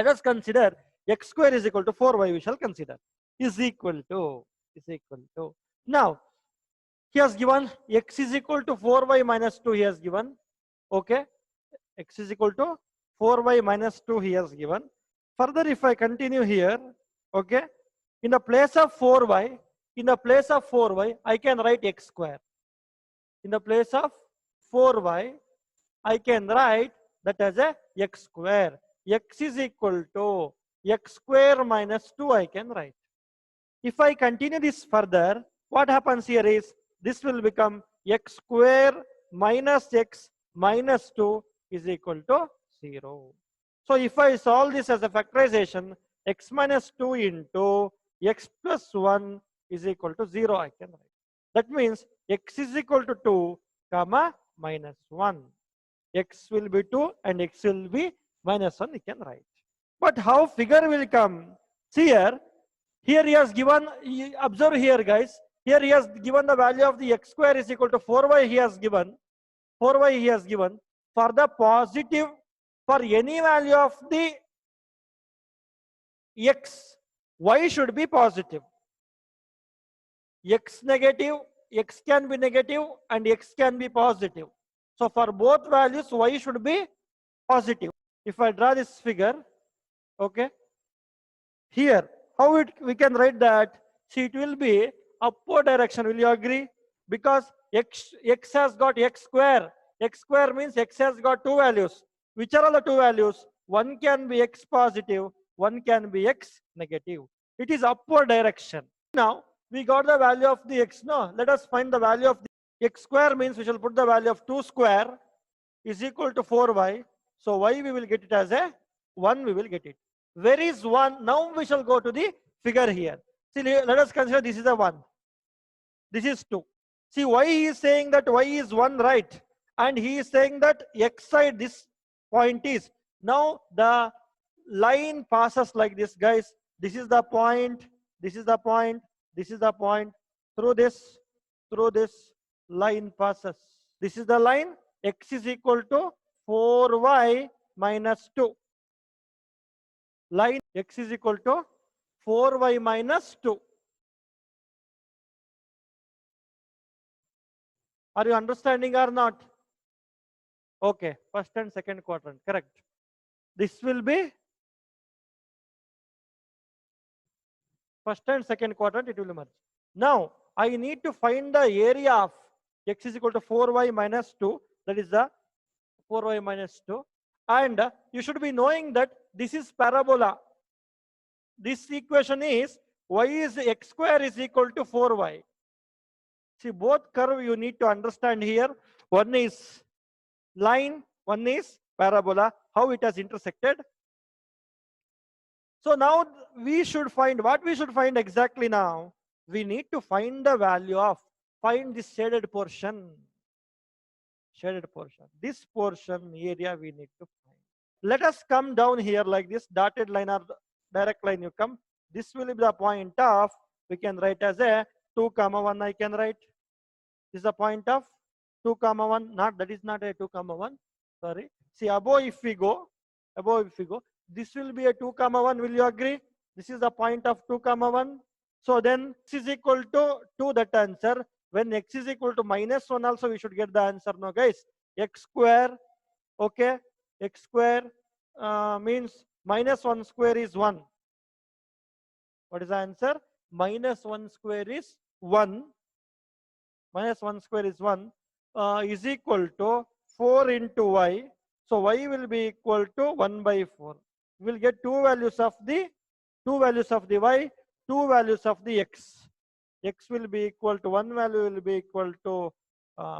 Let us consider x square is equal to 4y. We shall consider is equal to. Now he has given x is equal to 4y minus 2. He has given. Okay, x is equal to 4y minus 2 he has given. Further, if I continue here, okay, in the place of 4y, I can write x square. In the place of 4y, I can write that as a x square. X is equal to x square minus 2 I can write. If I continue this further, what happens here is this will become x square minus x minus 2 is equal to 0. So if I solve this as a factorization, x minus 2 into x plus 1 is equal to 0 I can write. That means x is equal to 2 comma minus 1. X will be 2 and x will be minus 1 we can write. But how figure will come? See here he has given, observe here guys, here he has given the value of the x square is equal to 4y he has given. 4y he has given. For the positive, for any value of the x, y should be positive. X negative, x can be negative and x can be positive. So for both values, y should be positive. If I draw this figure, okay, here, how we can write that? See, it will be upward direction. Will you agree? Because x has got x square. X square means x has got two values. Which are all the two values? One can be x positive, one can be x negative. It is upward direction. Now, we got the value of the x. No, let us find the value of the x square means we shall put the value of 2 square is equal to 4y. So y we will get it as a 1 we will get it. Where is 1? Now we shall go to the figure here. See, let us consider this is a 1. This is 2. See, why he is saying that y is 1, right? And he is saying that x side this point is. Now the line passes like this, guys. This is the point. This is the point. This is the point. Through this line passes. This is the line. X is equal to 4y minus 2. Line x is equal to 4y minus 2. Are you understanding or not? Okay, first and second quadrant, correct. This will be first and second quadrant, it will emerge. Now, I need to find the area of x is equal to 4y minus 2. That is the 4y minus 2. And you should be knowing that this is parabola. This equation is y is x square is equal to 4y. See, both curve you need to understand here. One is line, one is parabola, how it has intersected. So now we should find, what we should find exactly now? We need to find the value of, find this shaded portion. Shaded portion. This portion area we need to find. Let us come down here like this, dotted line or direct line you come. This will be the point of, we can write as a 2, 1 I can write. This is the point of 2, 1. Not, that is not a 2, 1. Sorry. See, above if we go, this will be a 2, 1. Will you agree? This is the point of 2, 1. So then x is equal to 2, that answer. When x is equal to minus 1 also we should get the answer. No guys, x square, okay, x square means minus 1 square is 1. What is the answer? Minus 1 square is 1. Minus 1 square is 1 is equal to 4 into y. So y will be equal to 1 by 4. We will get two values of the y, two values of the x. X will be equal to 1 value will be equal to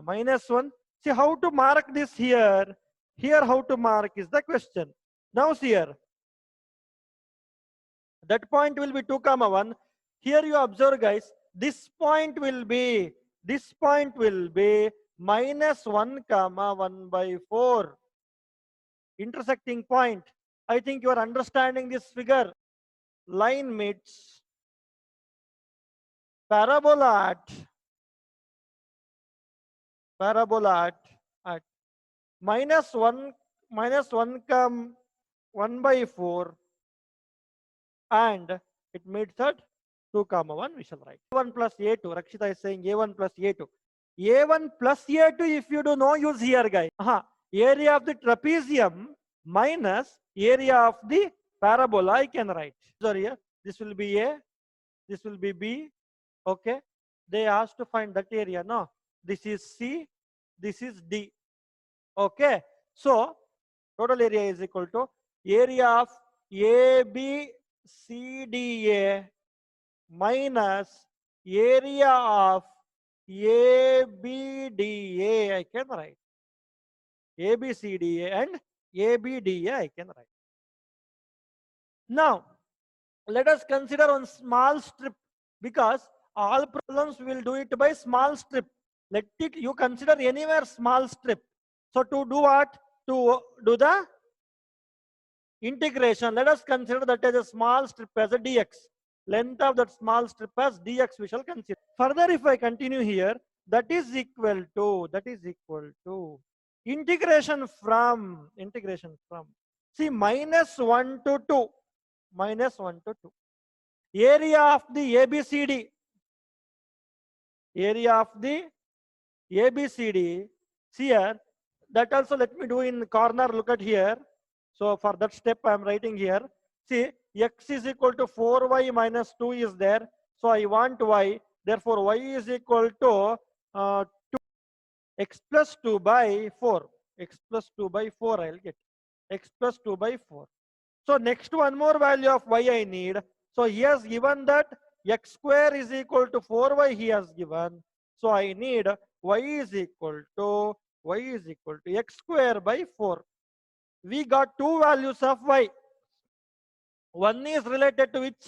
minus 1. See how to mark this here. Here how to mark is the question. Now see here. That point will be 2, 1. Here you observe guys, this point will be minus 1, 1 by 4. Intersecting point. I think you are understanding this figure. Line meets parabola at minus 1, 1 by 4 and it meets at 2 comma 1. We shall write a1 plus a2. Rakshita is saying a1 plus a2. a1 plus a2, if you do no use here, guys. Area of the trapezium minus area of the parabola I can write. Sorry, this will be a, this will be b. Okay, they asked to find that area. No, this is c, this is d. Okay, so total area is equal to area of ABCDA minus area of ABDA. I can write ABCDA and ABDA. I can write. Now let us consider one small strip, because all problems will do it by small strip. Let it, you consider anywhere small strip. So to do what? To do the integration, let us consider that as a small strip as a dx. Length of that small strip as dx we shall consider. Further, if I continue here, that is equal to integration from see minus 1 to 2, minus 1 to 2. Area of the ABCD, area of the ABCD. See here, that also let me do in corner. Look at here. So for that step I am writing here. See, x is equal to 4y minus 2 is there. So I want y. Therefore y is equal to 2. X plus 2 by 4. X plus 2 by 4 I'll get. X plus 2 by 4. So next one more value of y I need. So he has given that x square is equal to 4y he has given. So I need y is equal to x square by 4. We got two values of y. One is related to which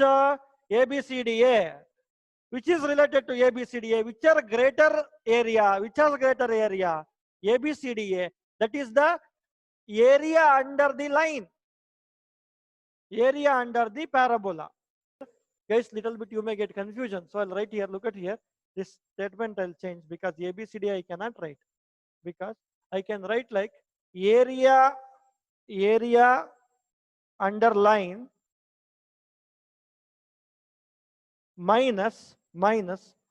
ABCDA, which is related to ABCDA, which are greater area, which has greater area, ABCDA, that is the area under the line, area under the parabola. Guys, little bit you may get confusion. So I'll write here, look at here, this statement I'll change, because ABCD I cannot write, because I can write like area underline minus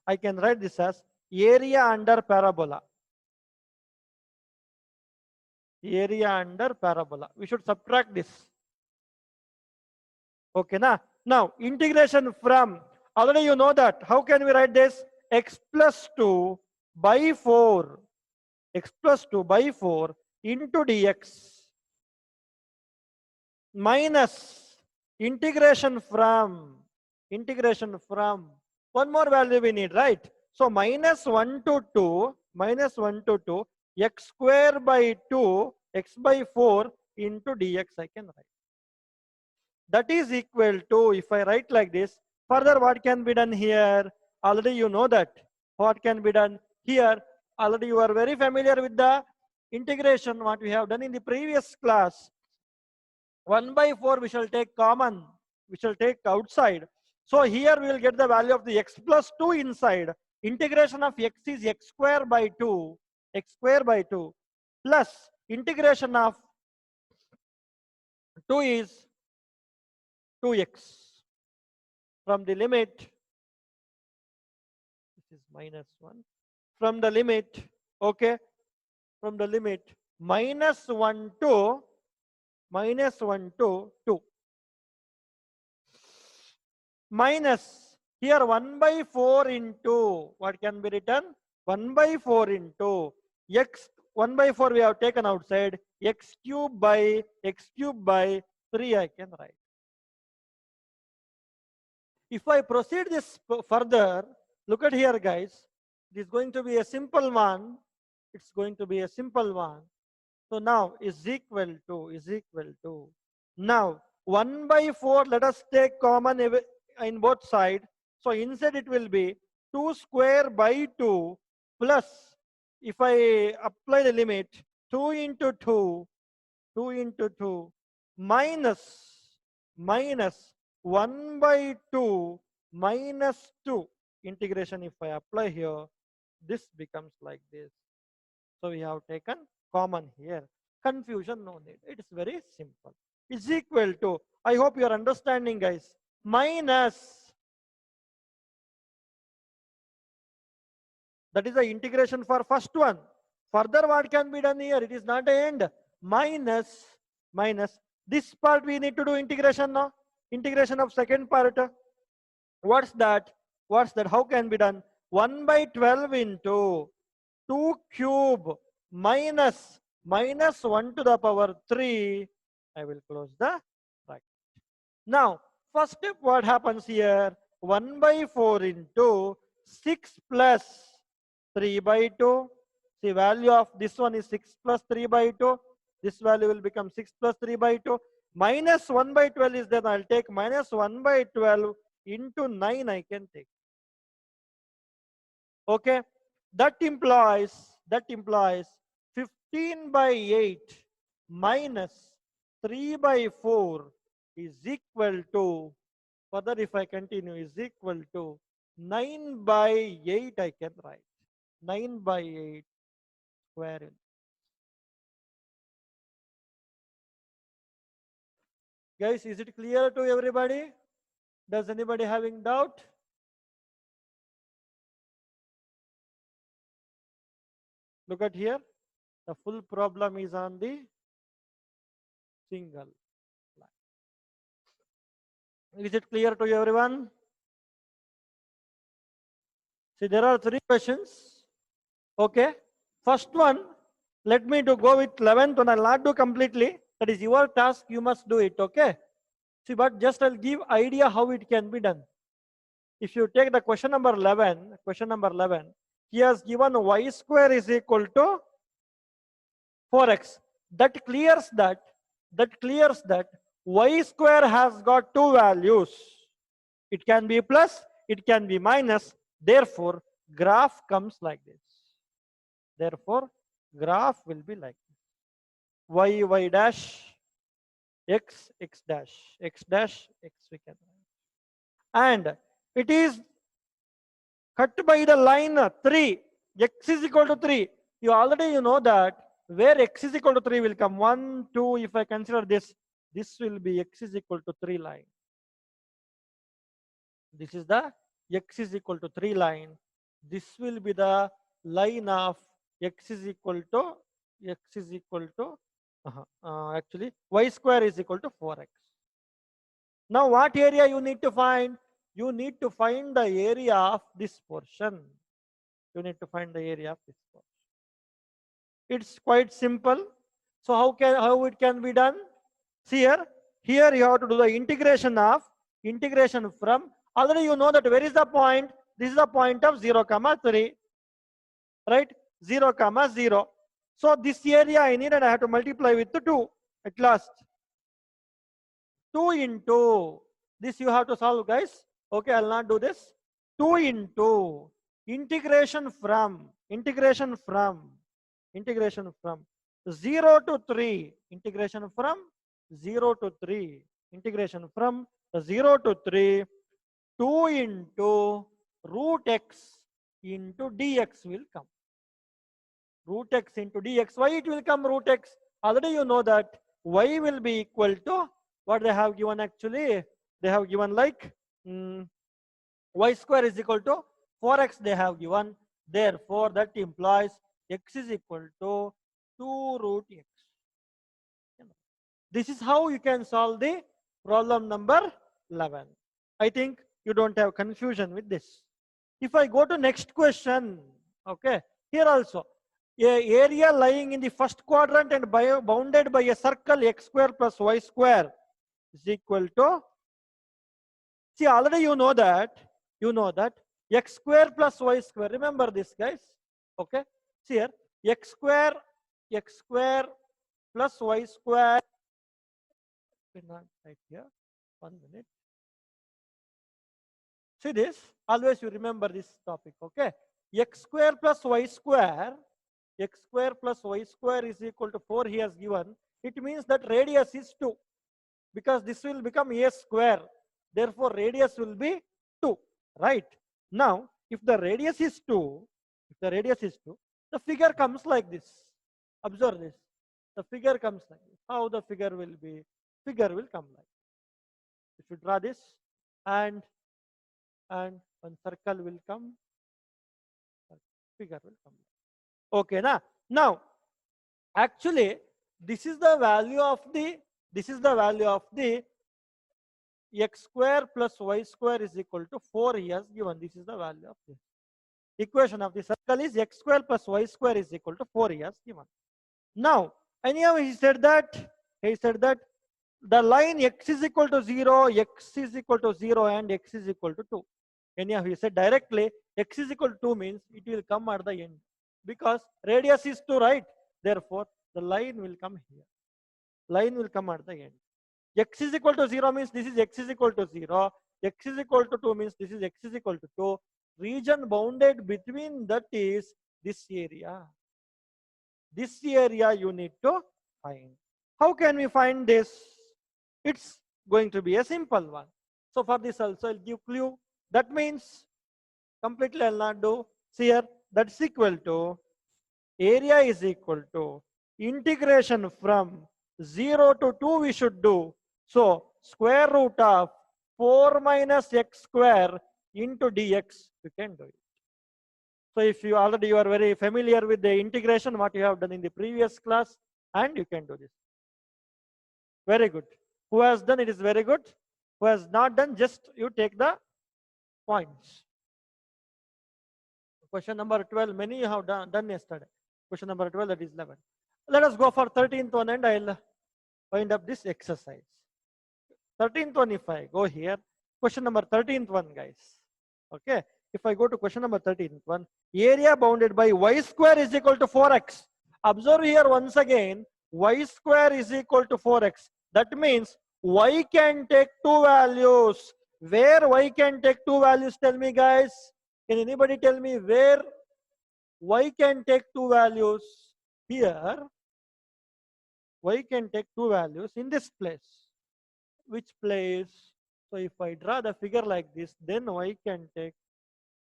I can write this as area under parabola. Area under parabola. We should subtract this. Okay, now integration from, already you know that. How can we write this? X plus 2 by 4. X plus 2 by 4 into dx minus integration from one more value we need, right? So minus 1 to 2 x square by 2 x by 4 into dx I can write. That is equal to, if I write like this, further what can be done here? Already you know that. What can be done here? Already you are very familiar with the integration what we have done in the previous class. 1 by 4 we shall take common, we shall take outside. So here we will get the value of the x plus 2 inside. Integration of x is x square by 2 plus integration of 2 is 2x from the limit, this is minus 1, from the limit, okay, from the limit minus 1 to 2 minus here 1 by 4 into, what can be written? 1 by 4 into x, 1 by 4 we have taken outside, x cube by 3 I can write. If I proceed this further, look at here guys, it is going to be a simple one. It's going to be a simple one. So now is equal to, now 1 by 4, let us take common in both sides. So inside it will be 2 square by 2 plus, if I apply the limit, 2 into 2 minus 1 by 2 minus 2 integration. If I apply here, this becomes like this. So we have taken common here. Confusion no need. It is very simple. Is equal to, I hope you are understanding guys. minus, that is the integration for first one. Further what can be done here? It is not an end. Minus this part we need to do integration now. Integration of second part. What's that? What's that? How can be done? 1 by 12 into 2 cube minus 1 to the power 3. I will close the bracket. Now, first step what happens here? 1 by 4 into 6 plus 3 by 2. See, value of this one is 6 plus 3 by 2. This value will become 6 plus 3 by 2. Minus 1 by 12 is there. I'll take minus 1 by 12 into 9 I can take. Okay. That implies 15 by 8 minus 3 by 4 is equal to, further if I continue, is equal to 9 by 8 I can write. 9 by 8 square root. Guys, is it clear to everybody? Does anybody having doubt? Look at here. The full problem is on the single line. Is it clear to everyone? See, there are 3 questions. Okay. First one, let me to go with 11th one. I'll not do completely. That is your task. You must do it. Okay. See, but just I'll give idea how it can be done. If you take the question number 11, he has given y square is equal to 4x. That clears that y square has got 2 values. It can be plus, it can be minus. Therefore, graph comes like this. Therefore, graph will be like this. Y dash, x dash, x we can write. And it is cut by the line 3. X is equal to 3. You already know that where x is equal to 3 will come. 1, 2, if I consider this will be x is equal to 3 line. This is the x is equal to 3 line. This will be the line of x is equal to actually y square is equal to 4x. Now what area you need to find? You need to find the area of this portion. You need to find the area of this portion. It's quite simple. So how it can be done? See here you have to do the integration from, already you know that where is the point? This is the point of 0, 3. Right? 0, 0. So this area I need and I have to multiply with 2 at last. 2 into, this you have to solve, guys. Okay, I'll not do this. 2 into integration from 0 to 3, integration from 0 to 3, 2 into root x into dx will come. Root x into dx. Why it will come root x? Already you know that y will be equal to what they have given actually. They have given like y square is equal to 4x they have given. Therefore, that implies x is equal to 2 root x. This is how you can solve the problem number 11. I think you don't have confusion with this. If I go to next question, okay, here also, a area lying in the first quadrant and bounded by a circle x square plus y square is equal to, see already you know that x square plus y square, remember this guys, okay, see here x square plus y square, not right here, 1 minute. See this, always you remember this topic, okay, x square plus y square is equal to 4 he has given. It means that radius is 2 because this will become a square. Therefore, radius will be 2, right? Now, if the radius is 2, the figure comes like this. Observe this. The figure comes like this. How the figure will be? Figure will come like this. If you draw this, and one circle will come, figure will come. Okay, now actually this is the value of the x square plus y square is equal to 4 he has given. This is the value of this equation of the circle is x square plus y square is equal to 4 he has given. Now anyhow he said that the line x is equal to 0, x is equal to 0 and x is equal to 2. Anyhow he said directly x is equal to 2 means it will come at the end because radius is 2, right? Therefore the line will come here. Line will come at the end. X is equal to 0 means this is x is equal to 0. X is equal to 2 means this is x is equal to 2. Region bounded between that is this area. This area you need to find. How can we find this? It's going to be a simple one. So for this also I'll give clue. That means completely I'll not do. See here, that's equal to area is equal to integration from 0 to 2 we should do. So square root of 4 minus x square into dx, you can do it. So if you are very familiar with the integration, what you have done in the previous class, and you can do this. Very good. Who has done it is very good. Who has not done, just you take the points. Question number 12, many you have done yesterday. Question number 12, that is 11. Let us go for 13th one and I'll wind up this exercise. 13th one, if I go here, question number 13th one, guys. Okay, if I go to question number 13th one, area bounded by y square is equal to 4x. Observe here once again, y square is equal to 4x. That means y can take two values. Where y can take two values, tell me guys. Can anybody tell me where y can take two values? Here, y can take two values in this place. Which place? So if I draw the figure like this, then y can take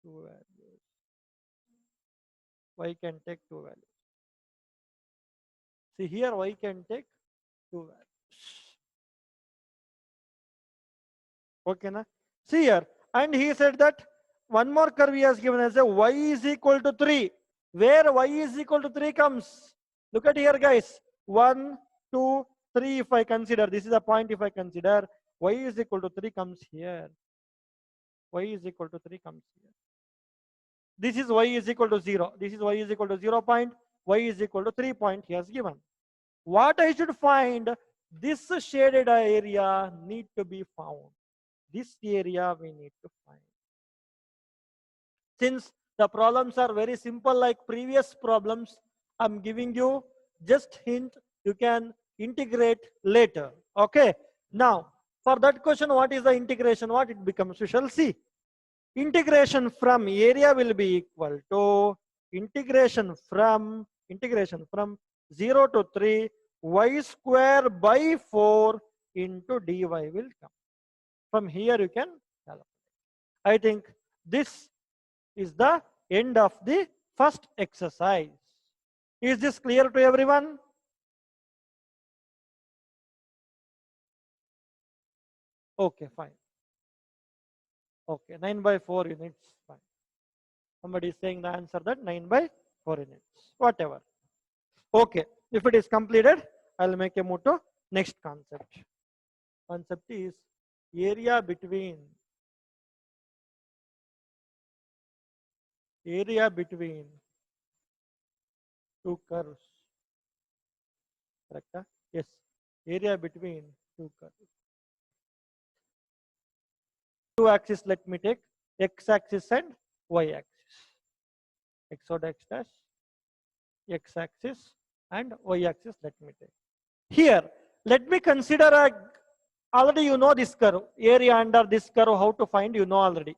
two values. Y can take two values. See here, y can take two values. Okay, na? See here, and he said that one more curve he has given as a y is equal to 3. Where y is equal to 3 comes? Look at here, guys. 1, 2, 3. If I consider, this is a point. If I consider y is equal to 3 comes here. Y is equal to 3 comes here. This is y is equal to 0. This is y is equal to 0 point. Y is equal to 3 point he has given. What I should find? This shaded area need to be found. This area we need to find. Since the problems are very simple like previous problems, I'm giving you just hint. You can integrate later. Okay. Now, for that question, what is the integration? What it becomes? We shall see. Integration from area will be equal to integration from 0 to 3 y square by 4 into dy will come. From here you can calculate. I think this is the end of the first exercise. Is this clear to everyone? Okay, fine. Okay, 9 by 4 units, fine. Somebody is saying the answer that 9 by 4 units, whatever. Okay, if it is completed, I'll make a move to next concept. Concept is area between two curves. Correct? Yes, area between two curves. Two axes, let me take x axis and y axis. X dot x dash, x axis and y axis, let me take. Here, let me consider already you know this curve, area under this curve, how to find, you know already.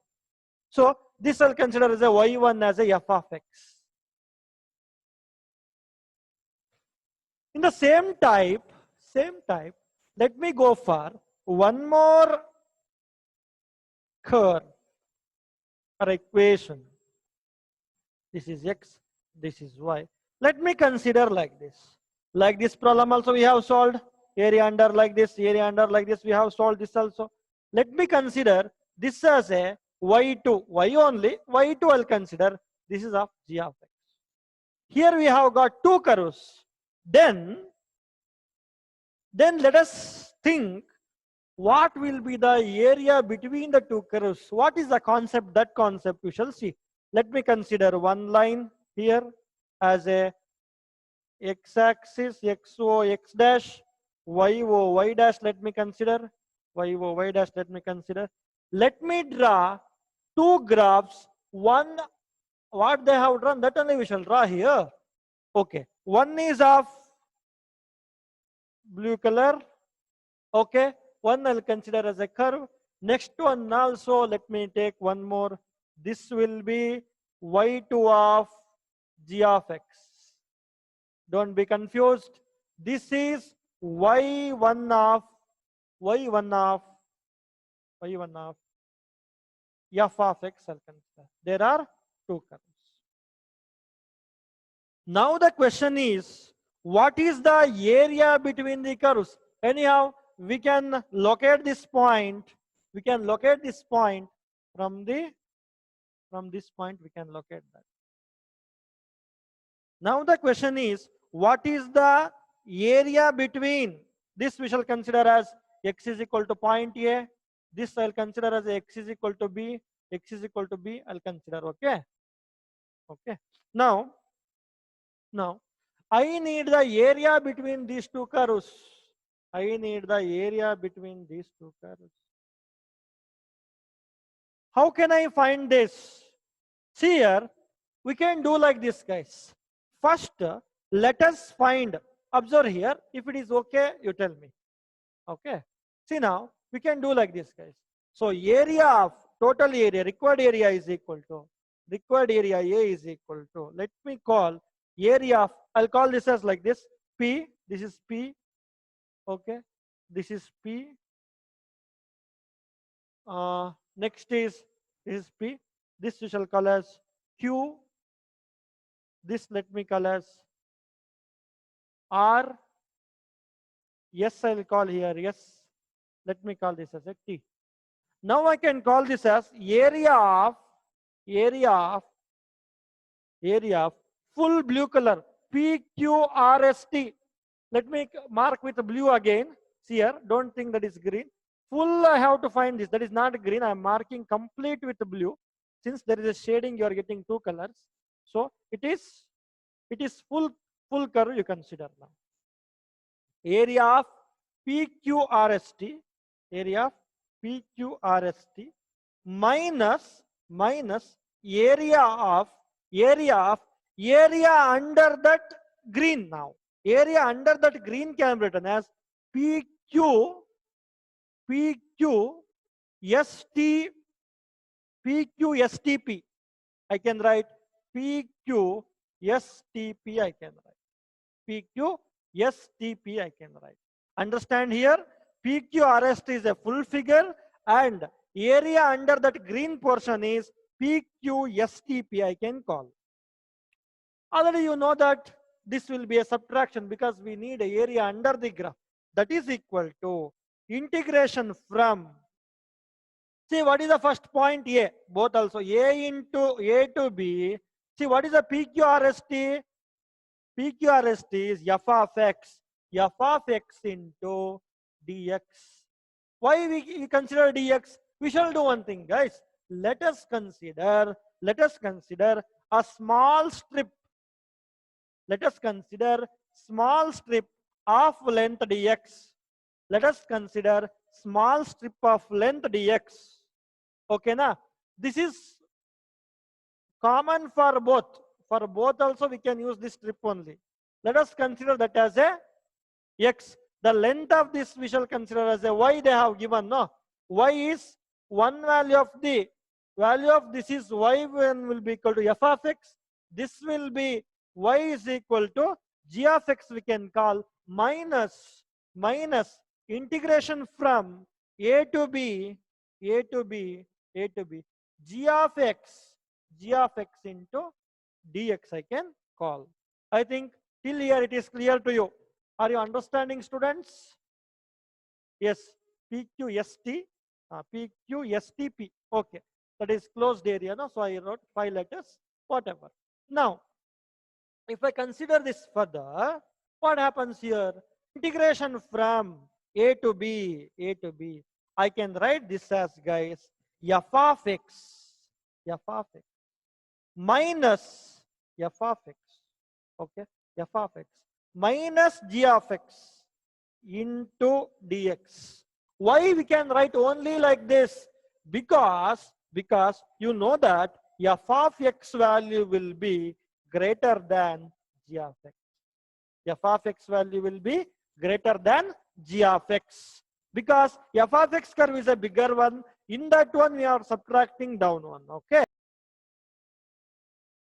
So this I'll consider as a y1 as a f of x. In the same type, let me go for one more curve or equation. This is x, this is y. Let me consider like this. Like this problem also we have solved. Area under like this, area under like this, we have solved this also. Let me consider this as a y2, y only, y2 I'll consider. This is of g of x. Here we have got two curves. Then let us think what will be the area between the two curves. What is the concept? That concept we shall see. Let me consider one line here as a x-axis, xo, x dash, yo, y dash. Let me consider yo, y dash. Let me consider. Let me draw two graphs. One, what they have drawn, that only we shall draw here. Okay. One is of blue color. Okay. One I'll consider as a curve. Next one also, let me take one more. This will be y2 of g of x. Don't be confused. This is y1 of f of x. I'll consider. There are two curves. Now the question is, what is the area between the curves? Anyhow, we can locate this point. We can locate this point from this point. We can locate that. Now the question is, what is the area between this? We shall consider as x is equal to point A. This I'll consider as x is equal to B. X is equal to B. I'll consider. Okay. Okay. Now I need the area between these two curves. I need the area between these two curves. How can I find this? See here, we can do like this, guys. First, let us find, observe here. If it is okay, you tell me. Okay. See now, we can do like this, guys. So area of total area, required area is equal to, required area A is equal to, let me call area of, I'll call this as like this, P, this is P, okay, this is P, next is, this is P, this we shall call as Q, this let me call as R, yes I will call here, yes, let me call this as a T. Now I can call this as area of full blue color, PQRST. Let me mark with blue again. See here, don't think that is green. Full I have to find this. That is not green. I am marking complete with blue. Since there is a shading, you are getting two colors. So it is full curve you consider now. Area of PQRST, area of PQRST minus area under that green now. Area under that green can be written as PQSTP. I can write PQSTP. I can write PQSTP. I can write. Understand here? PQRST is a full figure and area under that green portion is PQSTP. I can call. Already you know that this will be a subtraction because we need a area under the graph. That is equal to integration from, see what is the first point A, both also A into A to B. See what is the PQRST? PQRST is f of x into dx. Why we consider dx? We shall do one thing, guys. Let us consider a small strip. Let us consider small strip of length dx. Let us consider small strip of length dx. Okay, na? This is common for both. For both also we can use this strip only. Let us consider that as a x. The length of this we shall consider as a y they have given. No, y is one value of the value of this is y1 will be equal to f of x. This will be y is equal to g of x we can call minus integration from a to b g of x into dx I can call. I think till here it is clear to you. Are you understanding, students? Yes, PQST, PQSTP. Okay, that is closed area. No, so I wrote 5 letters, whatever. Now, if I consider this further, what happens here? Integration from A to B. I can write this as, guys, f of x, f of x minus f of x, okay, f of x minus g of x into dx. Why we can write only like this? Because you know that f of x value will be greater than g of x. F of x value will be greater than g of x. Because f of x curve is a bigger one. In that one, we are subtracting down one. Okay.